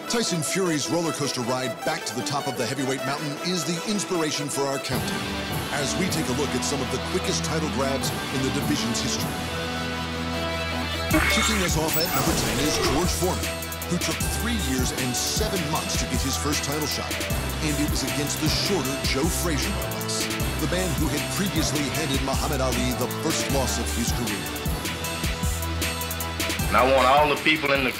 Tyson Fury's roller coaster ride back to the top of the heavyweight mountain is the inspiration for our countdown as we take a look at some of the quickest title grabs in the division's history. Kicking us off at number 10 is George Foreman, who took 3 years and 7 months to get his first title shot. And it was against the shorter Joe Frazier, no less, the man who had previously handed Muhammad Ali the first loss of his career. And I want all the people in this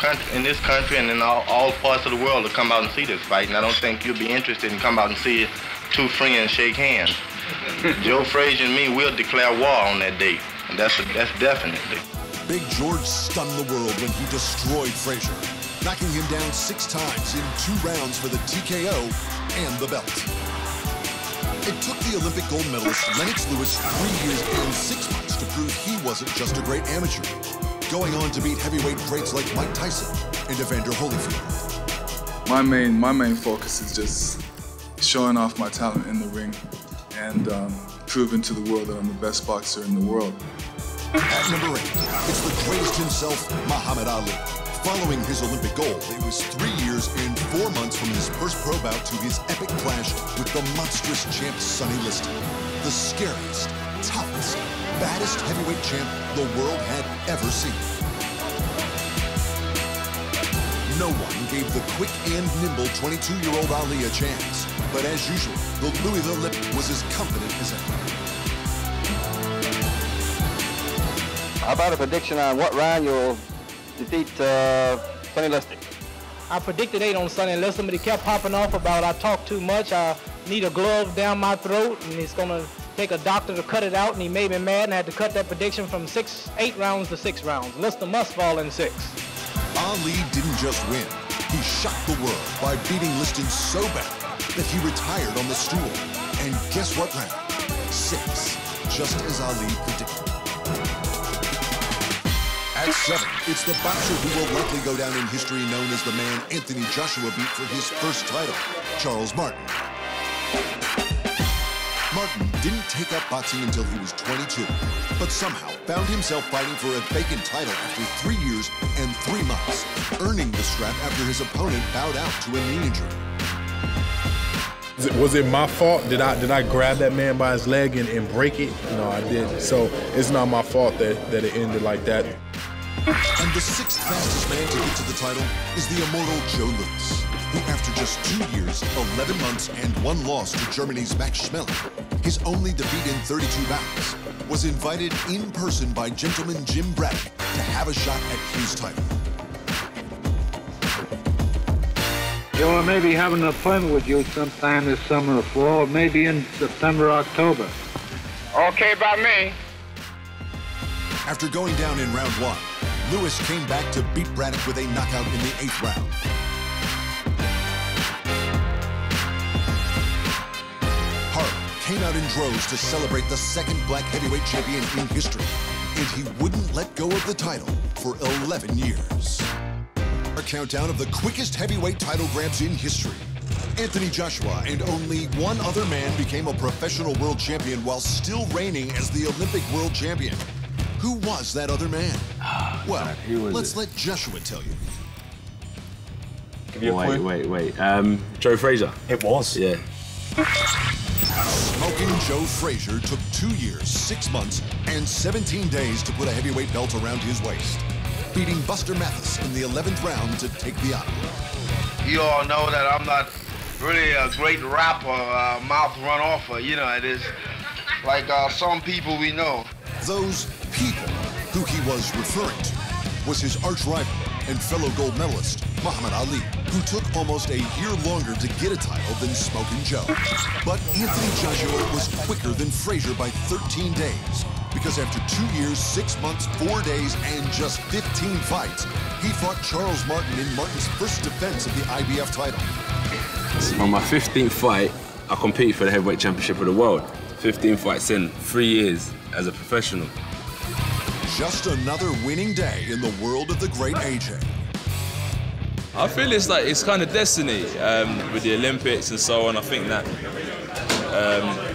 country and in all parts of the world to come out and see this fight. And I don't think you'll be interested in come out and see two friends shake hands. Joe Frazier and me will declare war on that date. And that's definitely. Big George stunned the world when he destroyed Frazier, knocking him down 6 times in 2 rounds for the TKO and the belt. It took the Olympic gold medalist Lennox Lewis 3 years and 6 months to prove he wasn't just a great amateur, going on to beat heavyweight greats like Mike Tyson and Evander Holyfield. My main focus is just showing off my talent in the ring and proving to the world that I'm the best boxer in the world. At number 8, it's the greatest himself, Muhammad Ali. Following his Olympic gold, it was 3 years and 4 months from his first pro bout to his epic clash with the monstrous champ Sonny Liston, the scariest, toughest, baddest heavyweight champ the world had ever seen. No one gave the quick and nimble 22-year-old Ali a chance, but as usual, the Louisville Lip was as confident as ever. How about a prediction on what round you'll defeat Sonny Liston? I predicted 8 on Sonny Liston, but he kept popping off about I talk too much, I need a glove down my throat, and he's going to take a doctor to cut it out, and he made me mad and had to cut that prediction from 8 rounds to 6 rounds. Liston must fall in 6. Ali didn't just win. He shocked the world by beating Liston so bad that he retired on the stool. And guess what round? 6, just as Ali predicted. At 7, it's the boxer who will likely go down in history known as the man Anthony Joshua beat for his first title, Charles Martin. Martin didn't take up boxing until he was 22, but somehow found himself fighting for a vacant title after 3 years and 3 months, earning the strap after his opponent bowed out to a knee injury. Was it my fault? Did I grab that man by his leg and break it? No, I didn't. So it's not my fault that it ended like that. And the 6th fastest man to get to the title is the immortal Joe Louis, who after just 2 years, 11 months, and 1 loss to Germany's Max Schmeling, his only defeat in 32 bouts, was invited in person by gentleman Jim Braddock to have a shot at his title. Joe, I may be having an appointment with you sometime this summer or fall, maybe in September or October. Okay by me. After going down in round 1, Lewis came back to beat Braddock with a knockout in the 8th round. Came out in droves to celebrate the 2nd black heavyweight champion in history, and he wouldn't let go of the title for 11 years. A countdown of the quickest heavyweight title grabs in history. Anthony Joshua and only one other man became a professional world champion while still reigning as the Olympic world champion. Who was that other man? Well, let's let Joshua tell you. Wait. Joe Frazier. It was. Yeah. Smoking Joe Frazier took 2 years, 6 months, and 17 days to put a heavyweight belt around his waist, beating Buster Mathis in the 11th round to take the honor. You all know that I'm not really a great rapper, mouth run offer. You know, it is like some people we know. Those people who he was referring to was his arch rival and fellow gold medalist, Muhammad Ali, who took almost a year longer to get a title than Smokin' Joe. But Anthony Joshua was quicker than Frazier by 13 days, because after 2 years, 6 months, 4 days, and just 15 fights, he fought Charles Martin in Martin's first defense of the IBF title. On my 15th fight, I competed for the heavyweight championship of the world. 15 fights in, 3 years as a professional. Just another winning day in the world of the great AJ. I feel it's kind of destiny with the Olympics and so on. I think that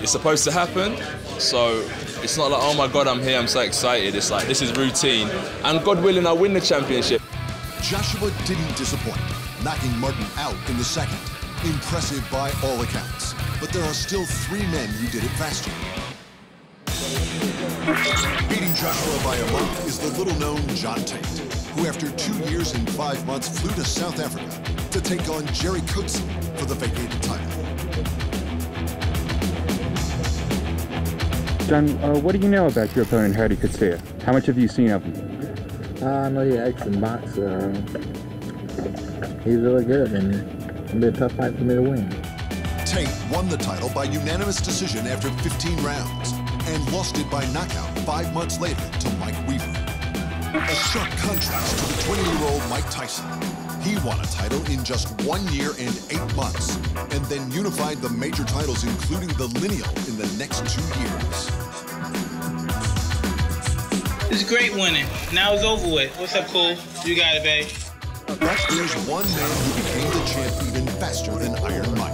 it's supposed to happen. So it's not like, oh my God, I'm here, I'm so excited. It's like, this is routine. And God willing, I win the championship. Joshua didn't disappoint, knocking Martin out in the second. Impressive by all accounts. But there are still 3 men who did it faster. Beating Joshua by a month is the little-known John Tate, who after 2 years and 5 months flew to South Africa to take on Jerry Coetzee for the vacated title. John, what do you know about your opponent, Hardy Coetzee? How much have you seen of him? I know he's an excellent boxer. He's really good, and it'll be a tough fight for me to win. Tate won the title by unanimous decision after 15 rounds and lost it by knockout 5 months later to Mike Weaver. A sharp contrast to the 20-year-old Mike Tyson. He won a title in just 1 year and 8 months, and then unified the major titles, including the lineal, in the next 2 years. It's great winning. Now it's over with. What's up, Cole? You got it, babe. But there's one man who became the champ even faster than Iron Mike.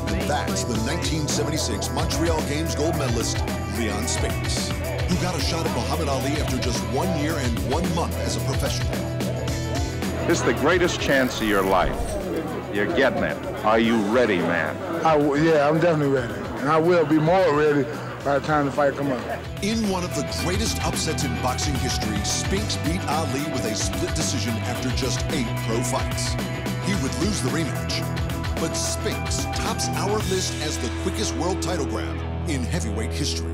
And that's the 1976 Montreal Games gold medalist, Leon Spinks, who got a shot at Muhammad Ali after just 1 year and 1 month as a professional. This is the greatest chance of your life. You're getting it. Are you ready, man? Yeah, I'm definitely ready. And I will be more ready by the time the fight comes up. In one of the greatest upsets in boxing history, Spinks beat Ali with a split decision after just 8 pro fights. He would lose the rematch, but Spinks tops our list as the quickest world title grab in heavyweight history.